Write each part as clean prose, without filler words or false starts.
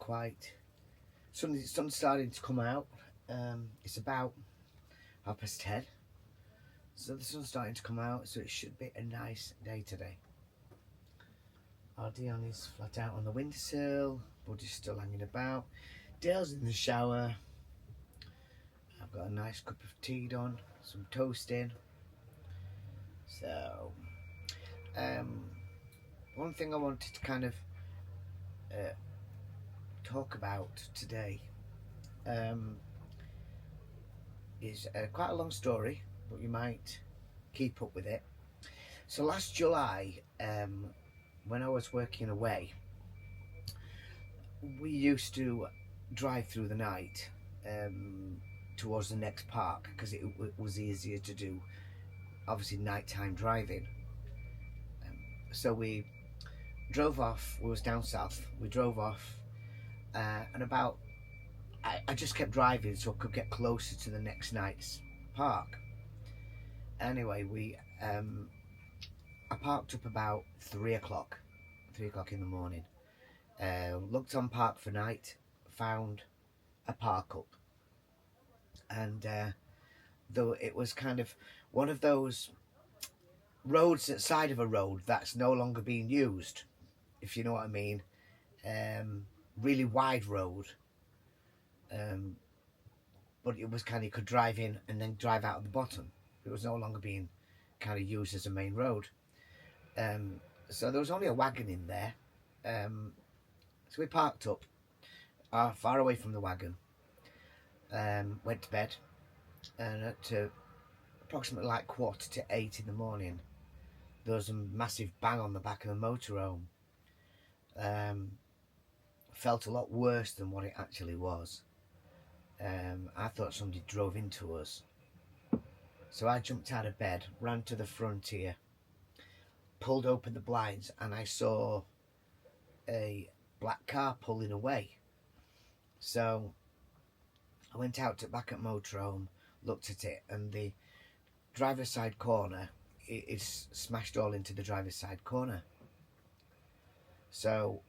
quite... Sun's starting to come out. It's about 10:30. So the sun's starting to come out, so it should be a nice day today. Our Dion is flat out on the windowsill. Buddy's still hanging about. Dale's in the shower. I've got a nice cup of tea done, some toast in. So, one thing I wanted to kind of talk about today is quite a long story, but you might keep up with it. So last July, when I was working away, we used to drive through the night towards the next park because it was easier to do, obviously, nighttime driving. So we drove off. We was down south. We drove off, and I just kept driving so I could get closer to the next night's park. Anyway, I parked up about 3 o'clock in the morning. Looked on Park for Night, found a park up, and though it was kind of one of those roads at side of a road that's no longer being used, if you know what I mean. Really wide road, but it was kind of, you could drive in and then drive out at the bottom. It was no longer being kind of used as a main road. So there was only a wagon in there. So we parked up far away from the wagon, went to bed, and at approximately like 7:45 in the morning, there was a massive bang on the back of the motorhome. Felt a lot worse than what it actually was. I thought somebody drove into us. So I jumped out of bed, ran to the front here, pulled open the blinds, and I saw a black car pulling away. So I went out to back at motorhome, looked at it, and the driver's side corner is smashed all into the driver's side corner. So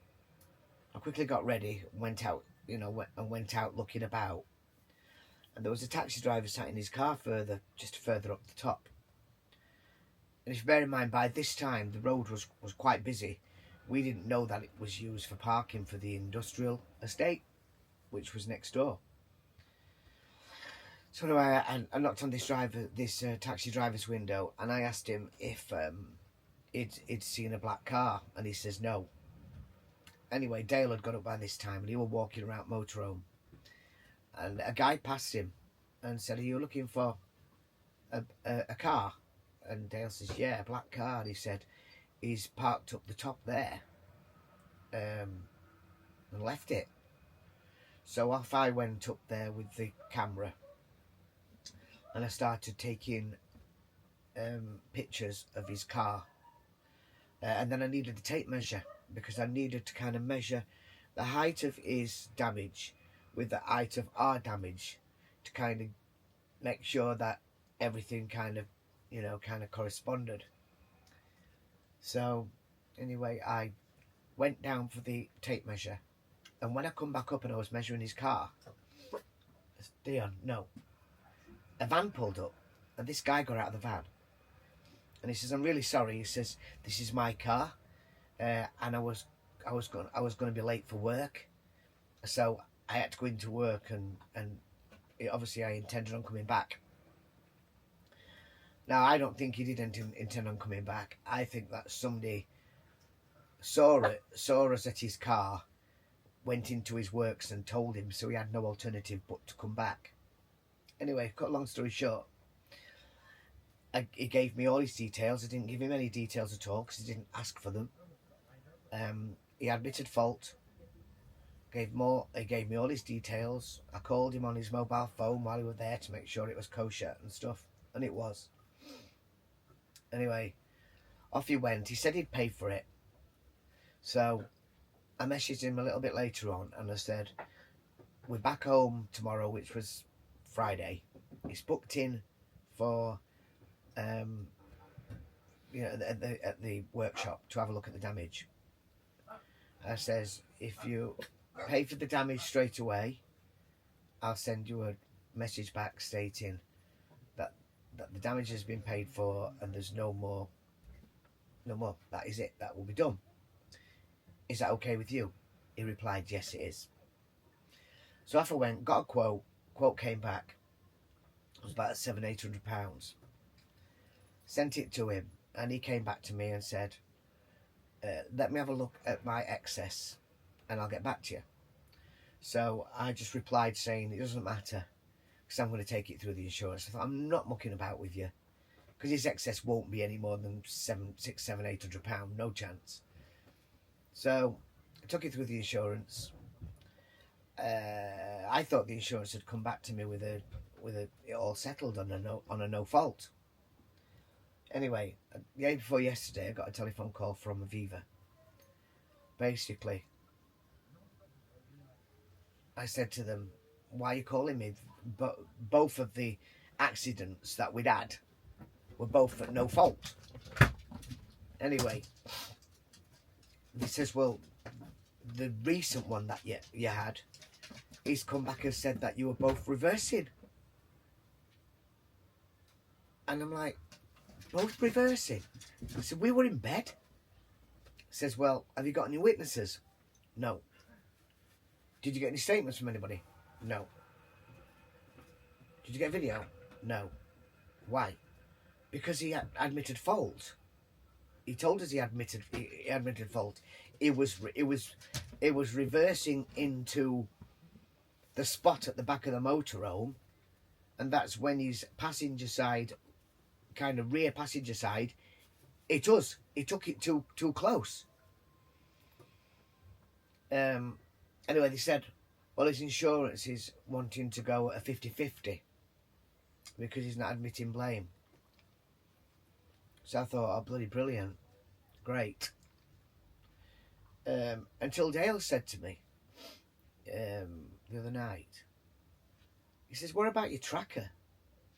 I quickly got ready, went out, went out looking about, and there was a taxi driver sat in his car just further up the top. And if you bear in mind, by this time the road was quite busy. We didn't know that it was used for parking for the industrial estate, which was next door. So anyway, I knocked on this taxi driver's window, and I asked him if he'd seen a black car, and he says no. Anyway, Dale had got up by this time, and he was walking around motorhome, and a guy passed him and said, "Are you looking for a car?" And Dale says, "Yeah, a black car." And he said, "He's parked up the top there and left it." So off I went up there with the camera, and I started taking pictures of his car, and then I needed a tape measure, because I needed to kind of measure the height of his damage with the height of our damage to kind of make sure that everything kind of corresponded. So anyway, I went down for the tape measure, and when I come back up and I was measuring his car, I said, "Dion, no." A van pulled up, and this guy got out of the van, and he says, "I'm really sorry." He says, "This is my car, and I was going to be late for work, so I had to go into work, and obviously I intended on coming back." Now, I don't think he did intend on coming back. I think that somebody saw us at his car, went into his works and told him, so he had no alternative but to come back. Anyway, cut a long story short, he gave me all his details. I didn't give him any details at all because he didn't ask for them. He admitted fault. He gave me all his details. I called him on his mobile phone while he was there to make sure it was kosher and stuff, and it was. Anyway, off he went. He said he'd pay for it. So I messaged him a little bit later on, and I said, "We're back home tomorrow," which was Friday. He's booked in for at the workshop to have a look at the damage. I says, if you pay for the damage straight away. I'll send you a message back stating that the damage has been paid for and there's no more. That is it. That will be done. Is that okay with you? He replied, yes, it is. So off I went, got a quote. Quote came back. It was about £700-800. Sent it to him, and he came back to me and said, let me have a look at my excess and I'll get back to you. So I just replied saying it doesn't matter because I'm going to take it through the insurance. I thought, I'm not mucking about with you because his excess won't be any more than £800, no chance. So I took it through the insurance. I thought the insurance had come back to me with it all settled on a no fault. Anyway, the day before yesterday, I got a telephone call from Aviva. Basically, I said to them, why are you calling me? But both of the accidents that we'd had were both at no fault. Anyway, he says, well, the recent one that you had, he's come back and said that you were both reversing. And I'm like, both reversing? I said, we were in bed. He says, well, have you got any witnesses? No. Did you get any statements from anybody? No. Did you get a video? No. Why? Because he admitted fault. He told us he admitted fault. It was reversing into the spot at the back of the motorhome, and that's when his passenger side, kind of rear passenger side, he took it too close. Anyway, they said, well, his insurance is wanting to go at a 50-50 because he's not admitting blame. So I thought, oh, bloody brilliant. Great. Until Dale said to me the other night, he says, what about your tracker?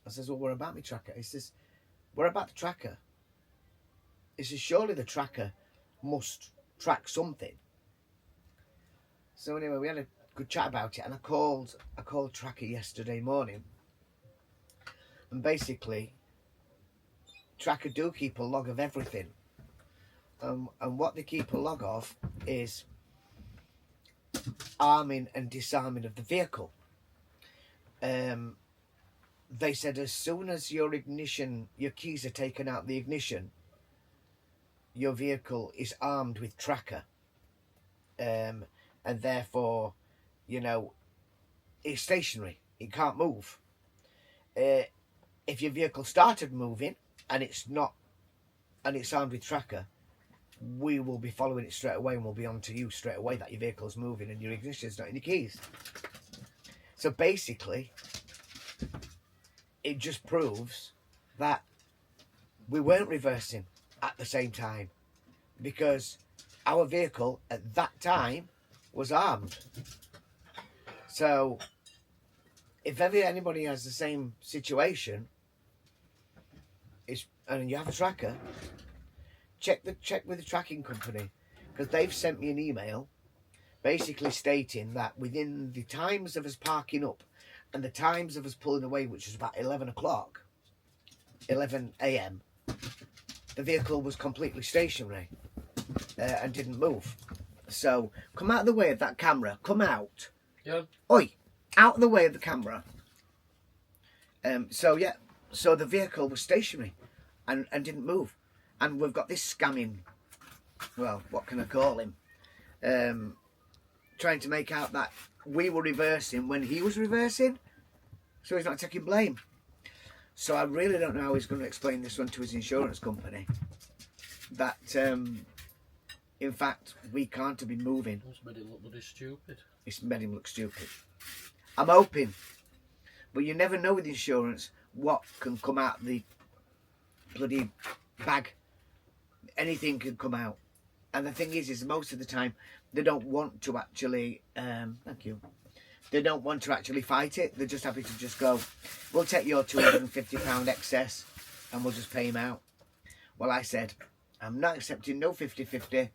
I says, well, what about my tracker? He says, what about the tracker? He says, surely the tracker must track something. So anyway, we had a good chat about it, and I called Tracker yesterday morning, and basically Tracker do keep a log of everything, and what they keep a log of is arming and disarming of the vehicle. They said as soon as your keys are taken out the ignition, your vehicle is armed with Tracker, and therefore, it's stationary. It can't move. If your vehicle started moving and it's armed with Tracker, we will be following it straight away and we'll be on to you straight away that your vehicle's moving and your ignition's not in your keys. So basically, it just proves that we weren't reversing at the same time because our vehicle at that time was armed. So if ever anybody has the same situation, and you have a tracker, check with the tracking company, because they've sent me an email basically stating that within the times of us parking up and the times of us pulling away, which was about 11 a.m, the vehicle was completely stationary and didn't move. So come out of the way of that camera. Come out. Yeah. Oi, out of the way of the camera. So the vehicle was stationary and didn't move. And we've got this scamming, well, what can I call him? Trying to make out that we were reversing when he was reversing. So he's not taking blame. So I really don't know how he's going to explain this one to his insurance company. That, in fact, we can't have been moving. It's made it look bloody stupid. It's made him look stupid. I'm hoping. But you never know with insurance what can come out the bloody bag. Anything can come out. And the thing is most of the time, they don't want to actually, thank you. They don't want to actually fight it. They're just happy to just go, we'll take your £250 excess and we'll just pay him out. Well, I said, I'm not accepting no 50-50.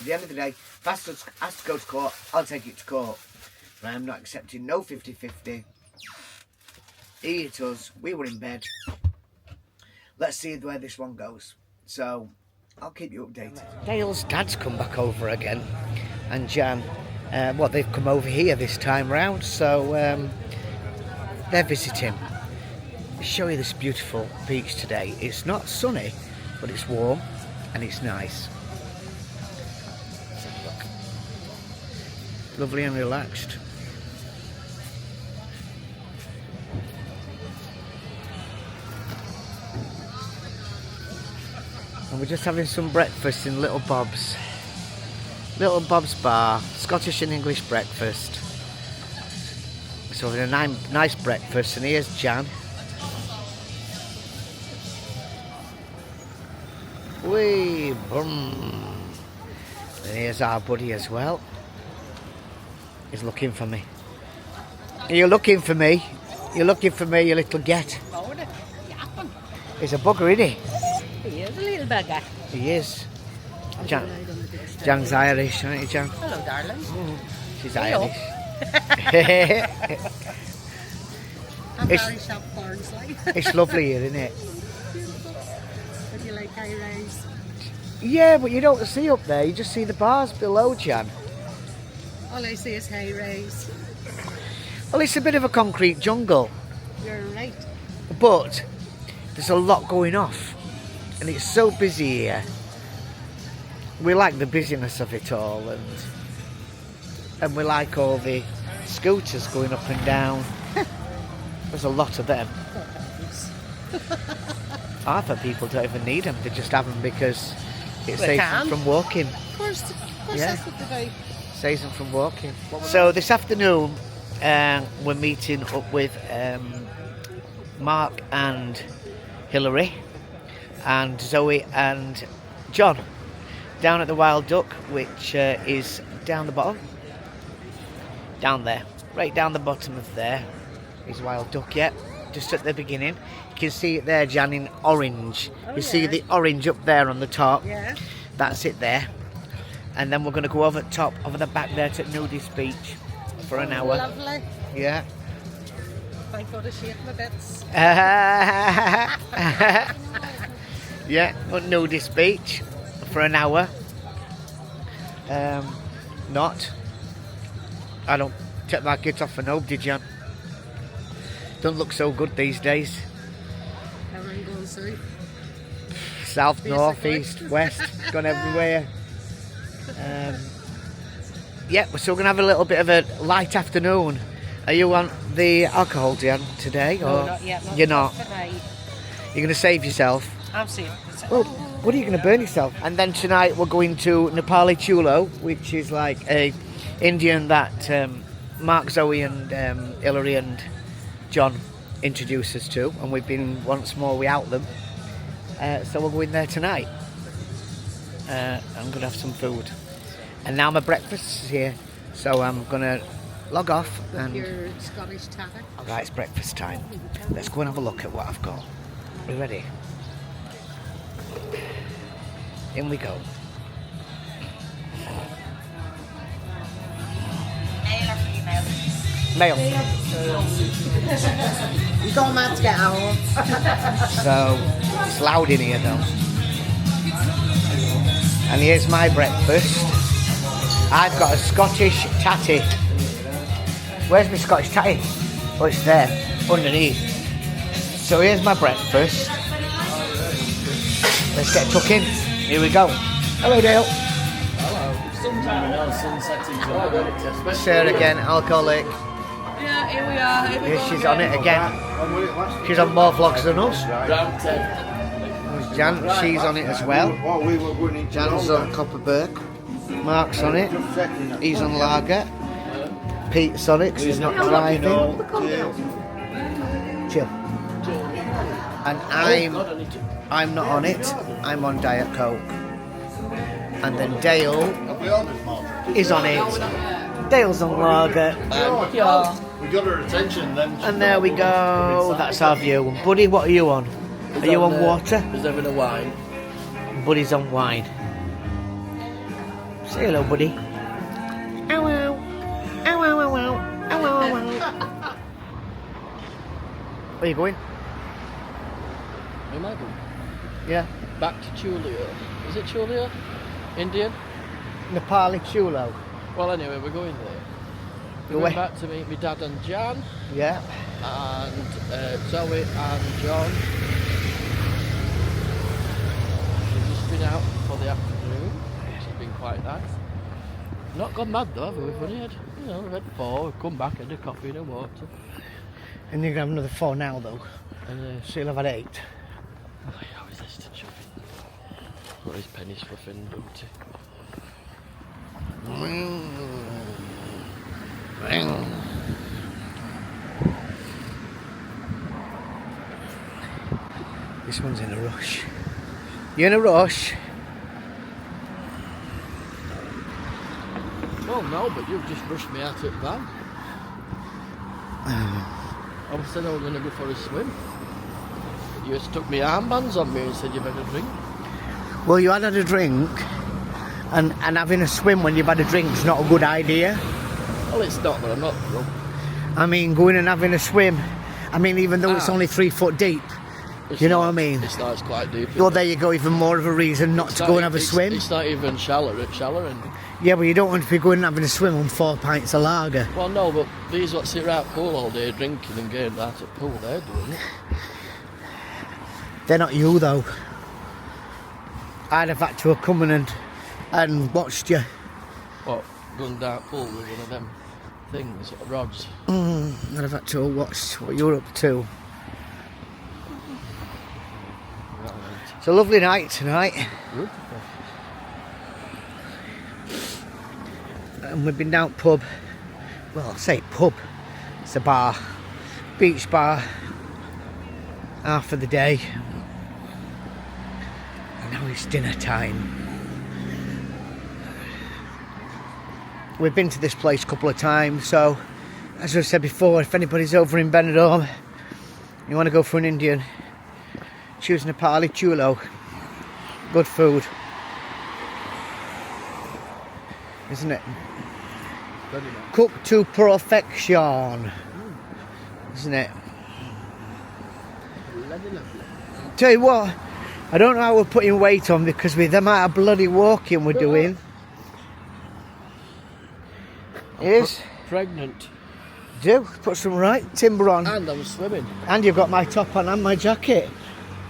At the end of the day, if Aston has to go to court, I'll take it to court. But I'm not accepting no 50-50. He hit us, we were in bed. Let's see where this one goes. So, I'll keep you updated. Dale's dad's come back over again. And Jan, they've come over here this time round. So, they're visiting. Show you this beautiful beach today. It's not sunny, but it's warm and it's nice. Let's have a look. Lovely and relaxed. And we're just having some breakfast in Little Bob's. Little Bob's Bar, Scottish and English breakfast. So we're having a nice breakfast, and here's Jan. Wee, boom. And here's our buddy as well. He's looking for me. Are you looking for me? You're looking for me, you little get. He's a bugger, isn't he? He is a little bugger. He is. Jan's Irish, aren't you, Jan? Hello, darling. She's Hello. Irish. I'm very shop Barnsley. It's lovely here, isn't it? Would you like high rise? Yeah, but you don't see up there. You just see the bars below, Jan. All I see is high rise. Well, it's a bit of a concrete jungle, You're right. but there's a lot going off, and it's so busy here. We like the busyness of it all, and we like all the scooters going up and down. There's a lot of them. Half of people don't even need them; they just have them because it saves them from walking. Of course Yeah. that's what they do. Saves them from walking. So this afternoon, we're meeting up with Mark and Hilary and Zoe and John down at the Wild Duck, which is down the bottom. Down there. Right down the bottom of there is Wild Duck, yeah. Just at the beginning. You can see it there, Jan, in orange. You see the orange up there on the top. Yeah. That's it there. And then we're going to go over top, over the back there to Nudist Beach for an hour. Lovely. Yeah. Thank God I shake my bits. Yeah, at Nudist Beach for an hour. I don't take my kids off for nobody, Jan. Don't look so good these days. Everyone going south. South, Basically. north, east, west, gone everywhere. Yeah, we're still going to have a little bit of a light afternoon. Are you on the alcohol, Jan, today? No, or not yet. You're not? Tonight. You're going to save yourself? I'm safe. Well, what are you going to burn yourself? And then tonight we're going to Nepali Chulo, which is like a Indian that Mark, Zoe and Hilary and John introduced us to, and we've been once more without them. So we're going there tonight. I'm going to have some food. And now my breakfast is here, so I'm going to log off. And Your Scottish tatty. right, it's breakfast time. Let's go and have a look at what I've got. Are you ready? In we go. Male. You got a man to get out. So it's loud in here though. And here's my breakfast. I've got a Scottish tatty. Where's my Scottish tatty? Oh, it's there, underneath. So here's my breakfast. Let's get tucked in. Here we go. Hello, Dale. Hello. Sarah again, alcoholic. Yeah, here we are. Here she's on it again. She's on more vlogs than us. Round 10. Jan, she's on it as well. Jan's on Copperberg. Mark's on it. He's on lager. Pete's on it because he's not driving. Chill. And I'm not on it. I'm on Diet Coke. And then Dale is on it. Dale's on lager. We got her attention then. And there we go. That's our view. And Buddy, what are you on? Are you on water? He's having a wine. Buddy's on wine. Say hello, buddy. Ow, ow. Ow, ow, ow, ow. Ow, ow, ow, ow. Where are you going? Where am I going? Yeah. Back to Chulio. Is it Chulio? Indian? Nepali chulo. Well, anyway, we're going there. We're Away. going back to meet my dad and Jan, Yeah. and Zoe and John. We've just been out for the afternoon, which has been quite nice. Not gone mad though, have we? We've only had, we've had 4, we've come back, had a coffee and a water. And you're going to have another 4 now, though. And So you'll have had 8. oh, he always has to shopping. Got his pennies for Finn, don't he? This one's in a rush. You in a rush? Well, no, but you've just rushed me out of the van. I said I was going to go for a swim. You just took me armbands on me and said you've had a drink. Well, you had a drink, and having a swim when you've had a drink is not a good idea. Well, it's not, but I'm not drunk. I mean, going and having a swim, I mean, even though it's only 3 foot deep, you know what I mean? It's not, it's quite deep. Well, there you go, even more of a reason not to go and have a swim. It's not even shallow, it's shallow. And Yeah, but you don't want to be going and having a swim on 4 pints of lager. well, no, but these what sit out pool all day drinking and getting out at pool, they're doing it. They're not you, though. I'd have had to have come in and watched you. What, going down pool with one of them things, rods? I'd have had to have watched what you're up to. Right. It's a lovely night tonight. Good. And we've been down pub. Well, I say pub. It's a bar. Beach bar. Half of the day. And now it's dinner time. We've been to this place a couple of times, so as I said before, if anybody's over in Benidorm, you want to go for an Indian, choose Nepali chulo. Good food. Isn't it? Very nice. Cooked to perfection. Isn't it? Lovely, lovely. Tell you what, I don't know how we're putting weight on because with the amount of bloody walking we're doing. Is Pregnant. do put some right timber on, And I'm swimming. and you've got my top on and my jacket.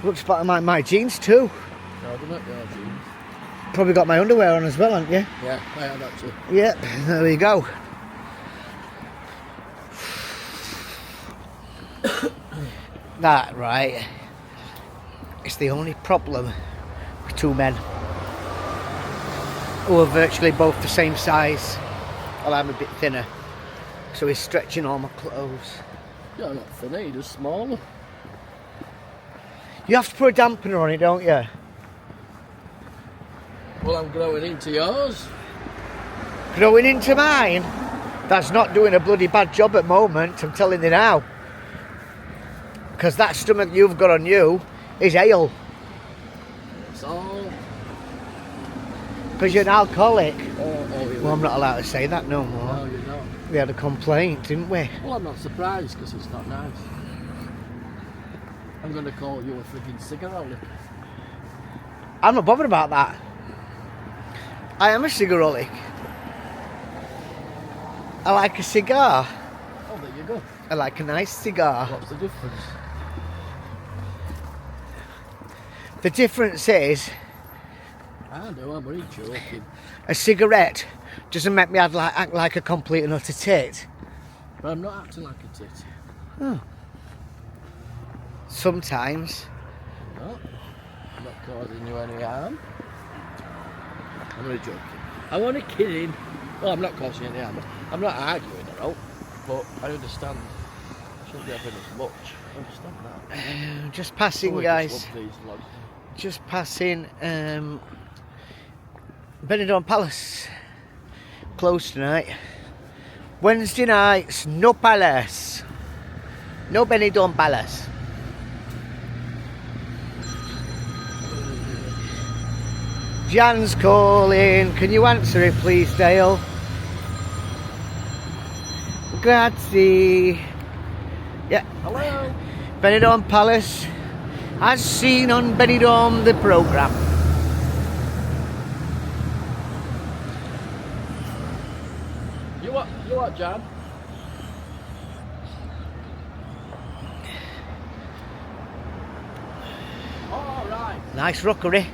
Looks like my jeans too. No, I don't know your jeans. Probably got my underwear on as well, haven't you? Yeah, I had actually. Yep, there we go. That right. It's the only problem with 2 men who are virtually both the same size. Well, I'm a bit thinner, so he's stretching all my clothes. You're not thinner, you're just smaller. You have to put a dampener on it, don't you? Well, I'm growing into yours. Growing into mine? That's not doing a bloody bad job at the moment, I'm telling you now. Because that stomach you've got on you is ale. It's all. Because you're an alcoholic. Oh, Well, I'm not allowed to say that no more. No, you're not. We had a complaint, didn't we? Well, I'm not surprised because it's not nice. I'm going to call you a freaking cigarette. I'm not bothered about that. I am a cigarolic. I like a cigar. Oh, there you go. I like a nice cigar. What's the difference? The difference is I know, I'm only joking. a cigarette doesn't make me act like a complete and utter tit. But I'm not acting like a tit. Sometimes. No. I'm not causing you any harm. I'm only joking. I'm only kidding. Well, I'm not causing you any harm. I'm not arguing at all. But I understand. I shouldn't be having as much. I understand that. Just passing, Oh, I guys. just love these vlogs. Just passing Benidorm Palace. Closed tonight. Wednesday nights, no Palace. No Benidorm Palace. Jan's calling. Can you answer it, please, Dale? Grazie. Yeah. Hello. Benidorm Palace, as seen on Benidorm the programme. You what, Jan? All right. Nice rookery.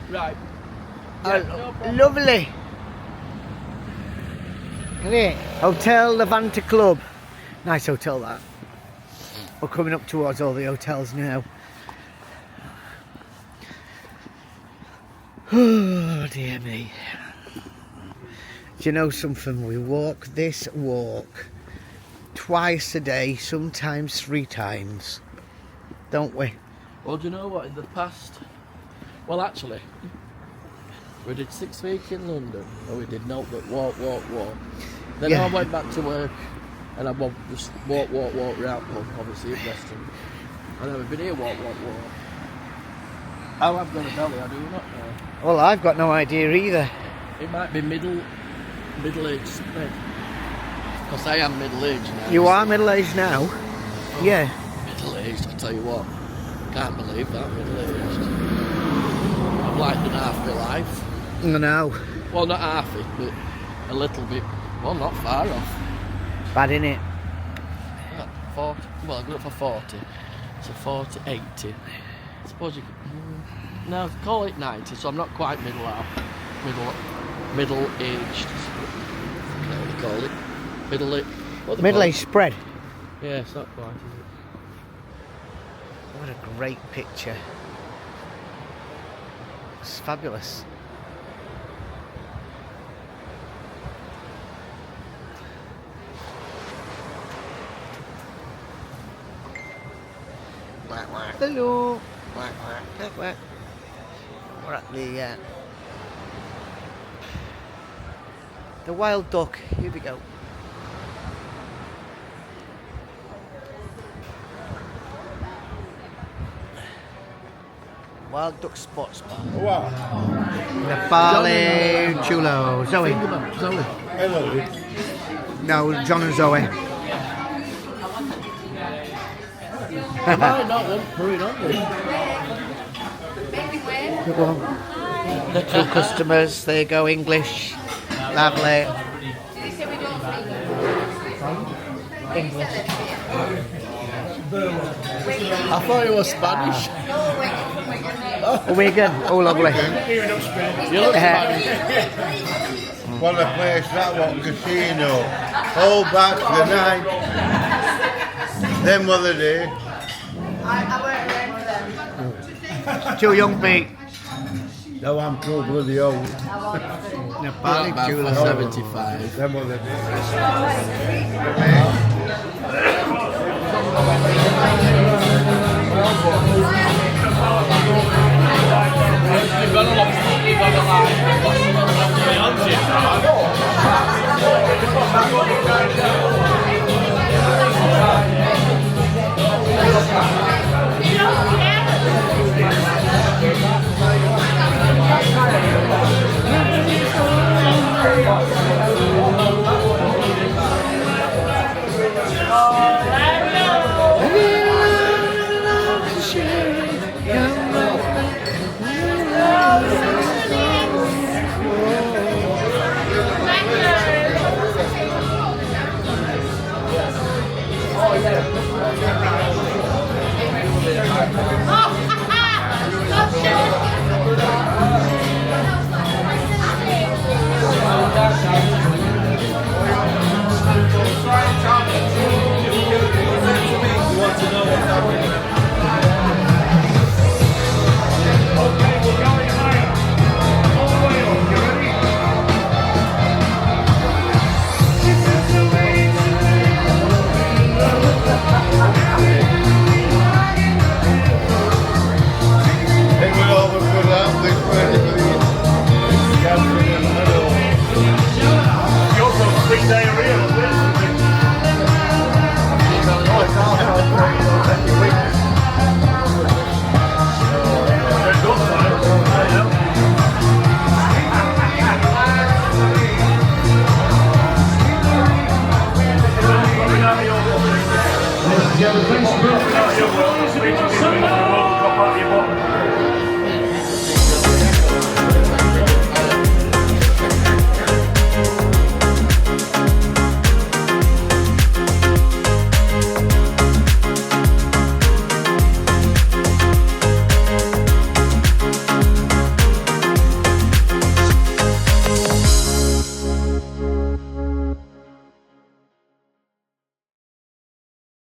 Right. Yeah, no problem. Lovely. Isn't it? Hotel Levante Club. Nice hotel that. We're coming up towards all the hotels now. Oh dear me. Do you know something? We walk this walk twice a day, sometimes 3 times. Don't we? Well, do you know what? In the past, well, actually, we did 6 weeks in London, and we did note but walk. Then Yeah. I went back to work, and I just walk round pub, obviously at Western. And then we've been here, walk. Oh, I've got a belly, I do not know. Well, I've got no idea either. It might be middle-aged spread. Because I am middle-aged now. You are middle-aged now? Yeah. Middle-aged, I tell you what. Can't believe that, middle-aged. I've like done half my life. I know. Well, not half it, but a little bit. Well, not far off. Bad, innit? 40. Well, I got up for 40. So 40, 80. I suppose you could. No, call it 90. So I'm not quite middle-aged. What do you call it? Middle-aged spread. Yeah, it's not quite, is it? What a great picture. It's fabulous. Hello. We're at the wild duck. Here we go. Wild duck sports bar. Wow. Nepali chulo. Zoe. Zoe. Hello. No, John and Zoe. I might not want hurry on The 2 customers, there you go, English. Lovely. English. I thought it was Spanish. Wigan, oh lovely. You look Spanish. What a place that was, casino. All back to the night. Them were the day. I 2 young feet. No, I'm too bloody old. Nepali About chulo. 75. Them were the day. Yeah, the fence broke.